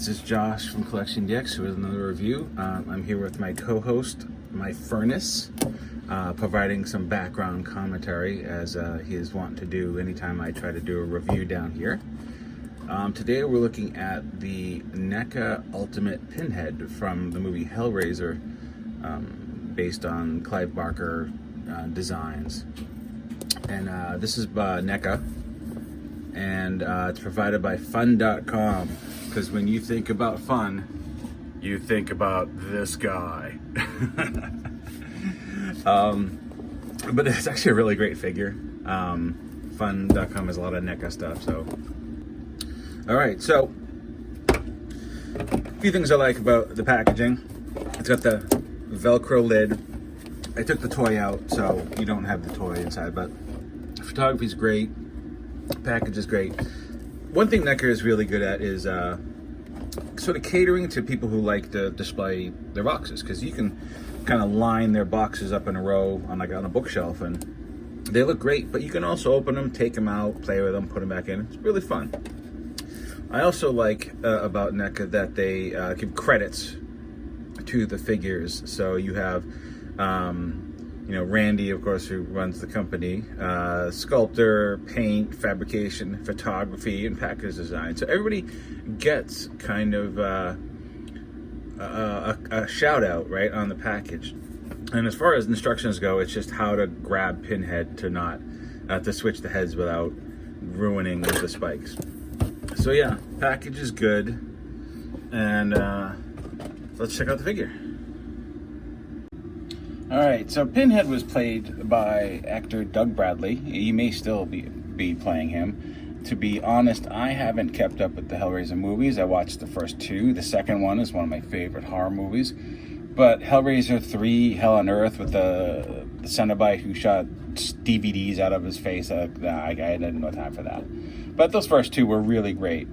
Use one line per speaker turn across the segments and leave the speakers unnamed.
This is Josh from CollectionDX with another review. I'm here with my co-host, my Furnace, providing some background commentary as he is wanting to do anytime I try to do a review down here. Today we're looking at the NECA Ultimate Pinhead from the movie Hellraiser, based on Clive Barker designs. And this is NECA, and it's provided by fun.com, because when you think about fun, you think about this guy. But it's actually a really great figure. Fun.com has a lot of NECA stuff. So, all right, so a few things I like about the packaging. It's got the Velcro lid. I took the toy out, so you don't have the toy inside, but photography's great. Package is great. One thing NECA is really good at is sort of catering to people who like to display their boxes, because you can kind of line their boxes up in a row on a bookshelf, and they look great. But you can also open them, take them out, play with them, put them back in. It's really fun. I also like about NECA that they give credits to the figures. So you have Randy, of course, who runs the company, sculptor, paint, fabrication, photography, and package design. So everybody gets kind of a shout out, right, on the package. And as far as instructions go, it's just how to grab Pinhead to not to switch the heads without ruining the spikes. So yeah, package is good, and let's check out the figure. All right, so Pinhead was played by actor Doug Bradley. He may still be playing him. To be honest, I haven't kept up with the Hellraiser movies. I watched the first two. The second one is one of my favorite horror movies. But Hellraiser 3, Hell on Earth, with the Cenobite who shot DVDs out of his face, I had no time for that. But those first two were really great.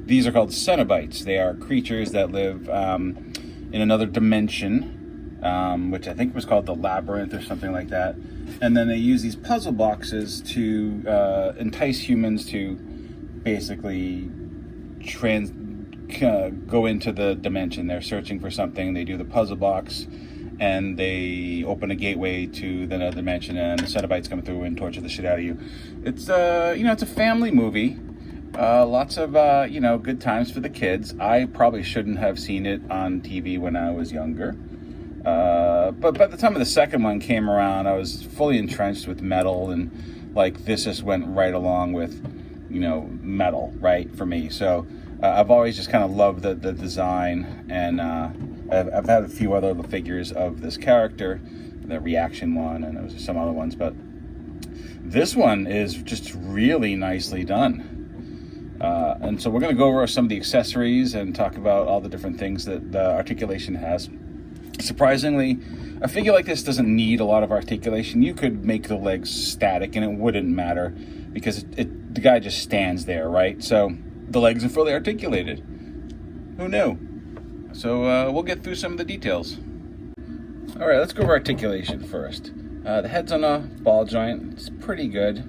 These are called Cenobites. They are creatures that live in another dimension, which I think was called the Labyrinth or something like that. And then they use these puzzle boxes to entice humans to basically go into the dimension. They're searching for something, they do the puzzle box, and they open a gateway to the other dimension, and the Cenobites come through and torture the shit out of you. It's it's a family movie. Lots of good times for the kids. I probably shouldn't have seen it on TV when I was younger. But by the time of the second one came around, I was fully entrenched with metal, and this just went right along with, metal, right, for me. So I've always just kind of loved the design, and I've had a few other figures of this character, the reaction one, and there was some other ones, but this one is just really nicely done. And so we're going to go over some of the accessories and talk about all the different things that the articulation has. Surprisingly, a figure like this doesn't need a lot of articulation. You could make the legs static and it wouldn't matter, because the guy just stands there, right? So the legs are fully articulated. Who knew? So we'll get through some of the details. All right, let's go over articulation first. The head's on a ball joint. It's pretty good.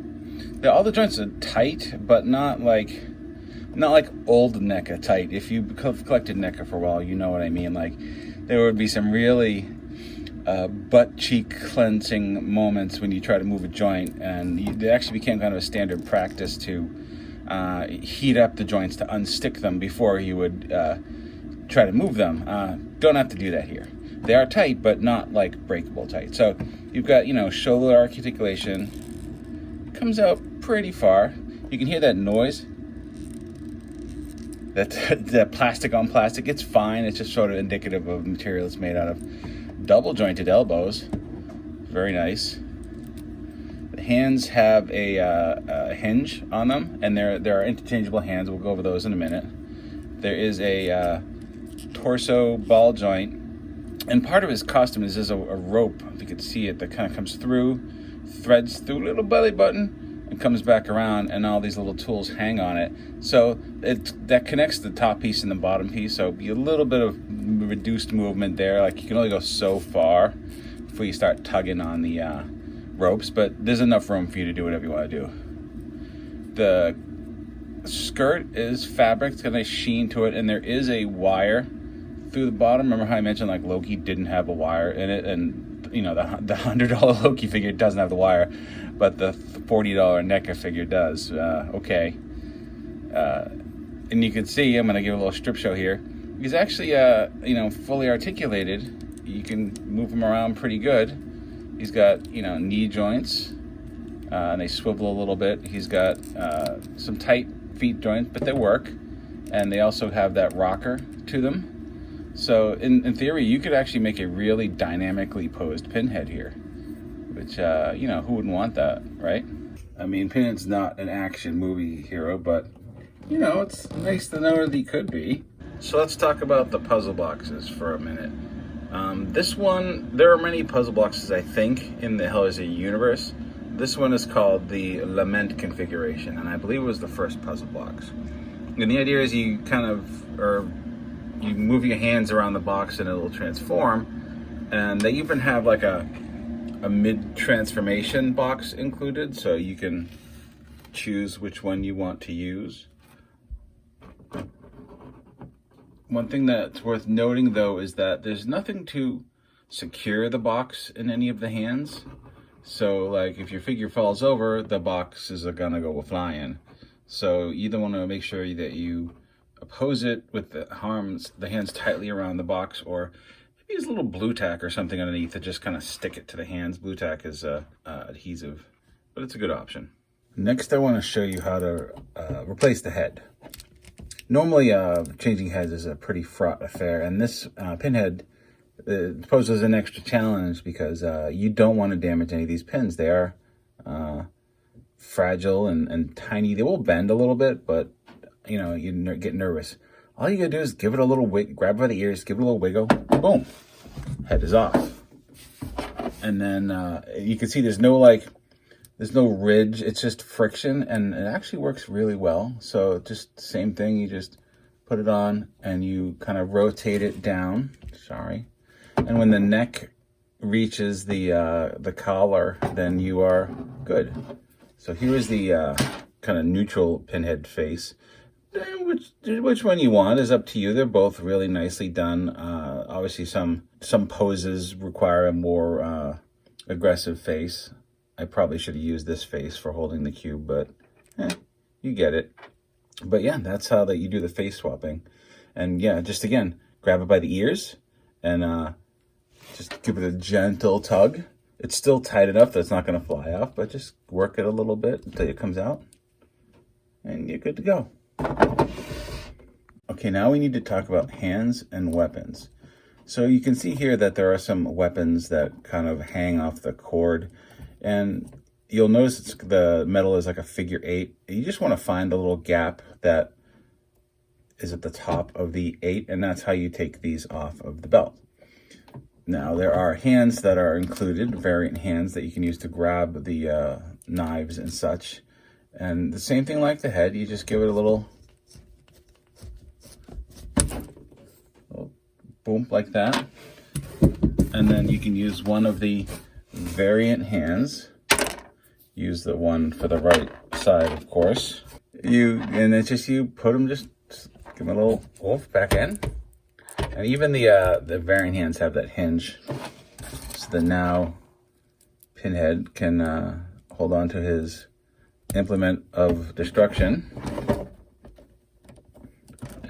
All the joints are tight, but not like old NECA tight. If you collected NECA for a while, you know what I mean. There would be some really butt cheek cleansing moments when you try to move a joint, and it actually became kind of a standard practice to heat up the joints to unstick them before you would try to move them. Don't have to do that here. They are tight, but not breakable tight. So you've got shoulder articulation, comes out pretty far. You can hear that noise. That plastic on plastic, it's fine. It's just sort of indicative of material it's made out of. Double jointed elbows, very nice. The hands have a hinge on them, and there are interchangeable hands. We'll go over those in a minute. There is a torso ball joint, and part of his costume is a rope, if you can see it, that kind of comes through, threads through a little belly button, and comes back around, and all these little tools hang on it. So that connects the top piece and the bottom piece, so be a little bit of reduced movement there. You can only go so far before you start tugging on the ropes, but there's enough room for you to do whatever you want to do. The skirt is fabric. It's got a nice sheen to it, and there is a wire through the bottom. Remember how I mentioned like Loki didn't have a wire in it, and you know the $100 Loki figure doesn't have the wire, but the $40 NECA figure does. Okay, and you can see I'm going to give a little strip show here. He's actually fully articulated. You can move him around pretty good. He's got knee joints, and they swivel a little bit. He's got some tight feet joints, but they work, and they also have that rocker to them. So in theory, you could actually make a really dynamically posed Pinhead here, which, who wouldn't want that, right? I mean, Pinhead's not an action movie hero, but, it's nice to know that he could be. So let's talk about the puzzle boxes for a minute. This one, there are many puzzle boxes, I think, in the Hellraiser universe. This one is called the Lament Configuration, and I believe it was the first puzzle box. And the idea is you you move your hands around the box and it'll transform. And they even have like a mid-transformation box included, so you can choose which one you want to use. One thing that's worth noting, though, is that there's nothing to secure the box in any of the hands. So, like, if your figure falls over, the boxes are gonna go flying. So you either want to make sure that you oppose it with the hands tightly around the box, or maybe use a little blue tack or something underneath to just kind of stick it to the hands. Blue tack is adhesive, but it's a good option. Next, I want to show you how to replace the head. Normally, changing heads is a pretty fraught affair, and this Pinhead poses an extra challenge because you don't want to damage any of these pins. They are fragile and tiny. They will bend a little bit, but you get nervous. All you gotta do is give it a little wiggle, grab it by the ears, give it a little wiggle, boom, head is off. And then you can see there's no ridge, it's just friction, and it actually works really well. So just the same thing, you just put it on and you kind of rotate it down, and when the neck reaches the collar, then you are good. So here is the kind of neutral Pinhead face. Which one you want is up to you. They're both really nicely done. Obviously, some poses require a more aggressive face. I probably should have used this face for holding the cube, but you get it. But yeah, that's how you do the face swapping. And yeah, just again, grab it by the ears and just give it a gentle tug. It's still tight enough that it's not going to fly off, but just work it a little bit until it comes out, and you're good to go. Okay, now we need to talk about hands and weapons. So you can see here that there are some weapons that kind of hang off the cord, and you'll notice the metal is like a figure 8. You just want to find the little gap that is at the top of the 8, and that's how you take these off of the belt. Now, there are hands that are included, variant hands that you can use to grab the knives and such. And the same thing like the head, you just give it a little boom like that. And then you can use one of the variant hands. Use the one for the right side, of course. You put them, just give them a little oof back in. And even the variant hands have that hinge, so that now Pinhead can hold on to his implement of destruction,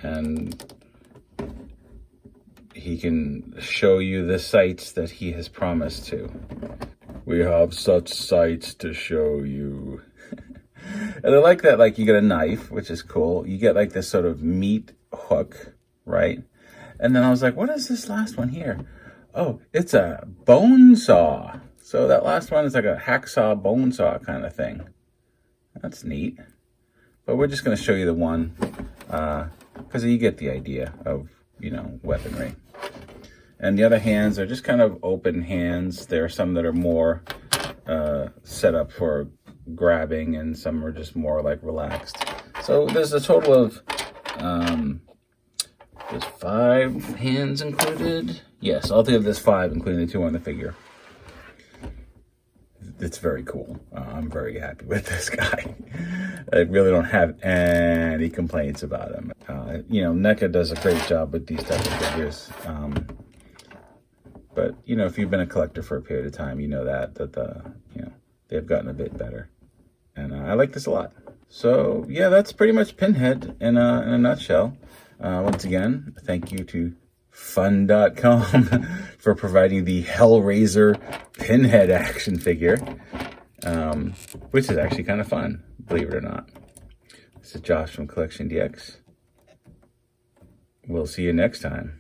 and he can show you the sights that he has promised to. We have such sights to show you. And I like that, like, you get a knife, which is cool. You get like this sort of meat hook, right? And then I was like, what is this last one here? Oh, it's a bone saw. So that last one is like a hacksaw bone saw kind of thing. That's neat. But we're just going to show you the one because you get the idea of, weaponry. And the other hands are just kind of open hands. There are some that are more set up for grabbing, and some are just more like relaxed. So there's a total of there's 5 hands included. Yes, altogether there's 5, including the 2 on the figure. It's very cool. I'm very happy with this guy. I really don't have any complaints about them. You know, NECA does a great job with these type of figures. But, you know, if you've been a collector for a period of time, you know that you know, they've gotten a bit better. And I like this a lot. So, yeah, that's pretty much Pinhead in a nutshell. Once again, thank you to fun.com for providing the Hellraiser Pinhead action figure, which is actually kind of fun, believe it or not. This is Josh from CollectionDX. We'll see you next time.